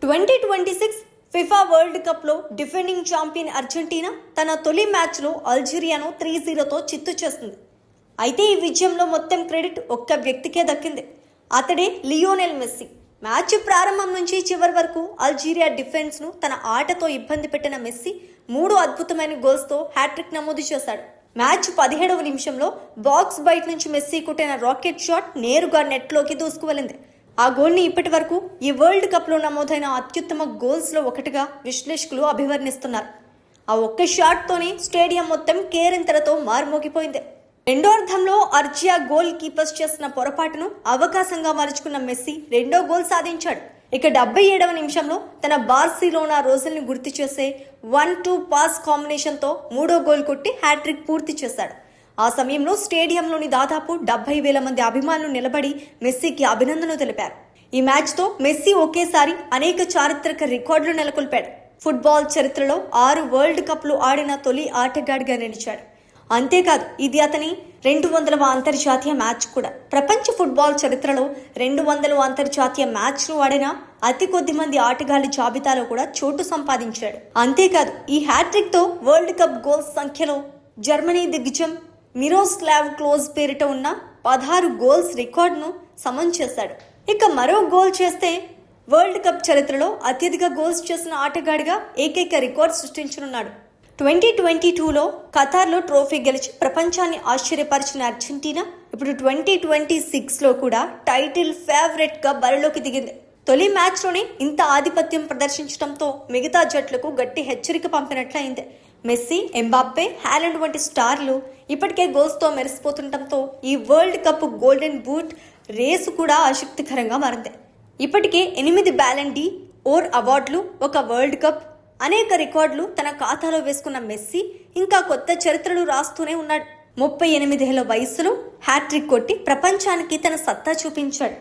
2026 FIFA world కప్లో defending champion Argentina తన తొలి మ్యాచ్లో అల్జీరియాను 3-0తో చిత్తు చేస్తుంది. అయితే ఈ విజయంలో మొత్తం క్రెడిట్ ఒక్క వ్యక్తికే దక్కింది. అతడే లియోనెల్ మెస్సీ. మ్యాచ్ ప్రారంభం నుంచి చివరి వరకు అల్జీరియా డిఫెన్స్ను తన ఆటతో ఇబ్బంది పెట్టిన మెస్సీ 3 అద్భుతమైన గోల్స్తో హ్యాట్రిక్ నమోదు చేశాడు. మ్యాచ్ 17వ నిమిషంలో బాక్స్ బయట నుంచి మెస్సీ కొట్టిన రాకెట్ షాట్ నేరుగా నెట్లోకి దూసుకువెళ్ళింది. ఆ గోల్ని ఇప్పటి వరకు ఈ వరల్డ్ కప్లో నమోదైన అత్యుత్తమ గోల్స్లో ఒకటిగా విశ్లేషకులు అభివర్ణిస్తున్నారు. ఆ ఒక్క షాట్తోనే స్టేడియం మొత్తం కేరింతలతో మారుమోగిపోయింది. రెండో అర్ధంలో అర్జియా గోల్ కీపర్స్ చేసిన పొరపాటును అవకాశంగా మలుచుకున్న మెస్సీ రెండో గోల్ సాధించాడు. ఇక 77వ నిమిషంలో తన బార్సిలోనా రోజుల్ని గుర్తు చేసే 1-2 పాస్ కాంబినేషన్తో మూడో గోల్ కొట్టి హ్యాట్రిక్ పూర్తి చేశాడు. ఆ సమయంలో స్టేడియంలోని దాదాపు 70,000 మంది అభిమానులు నిలబడి మెస్సీకి అభినందనలు తెలిపారు. ఈ మ్యాచ్తో మెస్సీ ఒకేసారి అనేక చారిత్రక రికార్డులు నెలకొల్పాడు. ఫుట్బాల్ చరిత్రలో 6 వరల్డ్ కప్లు ఆడిన తొలి ఆటగాడిగా నిలిచాడు. అంతేకాదు ఇది అతని 200వ అంతర్జాతీయ మ్యాచ్ కూడా. ప్రపంచ ఫుట్బాల్ చరిత్రలో 200 అంతర్జాతీయ మ్యాచ్లు ఆడిన అతి కొద్ది మంది ఆటగాళ్ల జాబితాలో కూడా చోటు సంపాదించాడు. అంతేకాదు ఈ హ్యాట్రిక్తో వరల్డ్ కప్ గోల్స్ సంఖ్యలో జర్మనీ దిగ్గజం మిరోస్లావ్ క్లోజ్ పేరిట ఉన్న 16 గోల్స్ రికార్డును సమం చేశాడు. ఇక మరో గోల్ చేస్తే వరల్డ్ కప్ చరిత్రలో అత్యధిక గోల్స్ చేసిన ఆటగాడిగా ఏకైక రికార్డ్ సృష్టించనున్నాడు. 2022లో ఖతార్లో ట్రోఫీ గెలిచి ప్రపంచాన్ని ఆశ్చర్యపరిచిన అర్జెంటీనా ఇప్పుడు 2026లో కూడా టైటిల్ ఫేవరెట్గా బరిలోకి దిగింది. తొలి మ్యాచ్లోనే ఇంత ఆధిపత్యం ప్రదర్శించడంతో మిగతా జట్లకు గట్టి హెచ్చరిక పంపినట్లయింది. మెస్సీ, ఎంబాప్పే, హాలండ్ వంటి స్టార్లు ఇప్పటికే గోల్స్తో మెరిసిపోతుండటంతో ఈ world cup golden boot race కూడా ఆసక్తికరంగా మారింది. ఇప్పటికే 8 బ్యాలన్ డి ఓర్ అవార్డులు, ఒక వరల్డ్ కప్, అనేక రికార్డులు తన ఖాతాలో వేసుకున్న మెస్సీ ఇంకా కొత్త చరిత్రలు రాస్తూనే ఉన్నాడు. 38 ఏళ్ల వయసులో హ్యాట్రిక్ కొట్టి ప్రపంచానికి తన సత్తా చూపించాడు.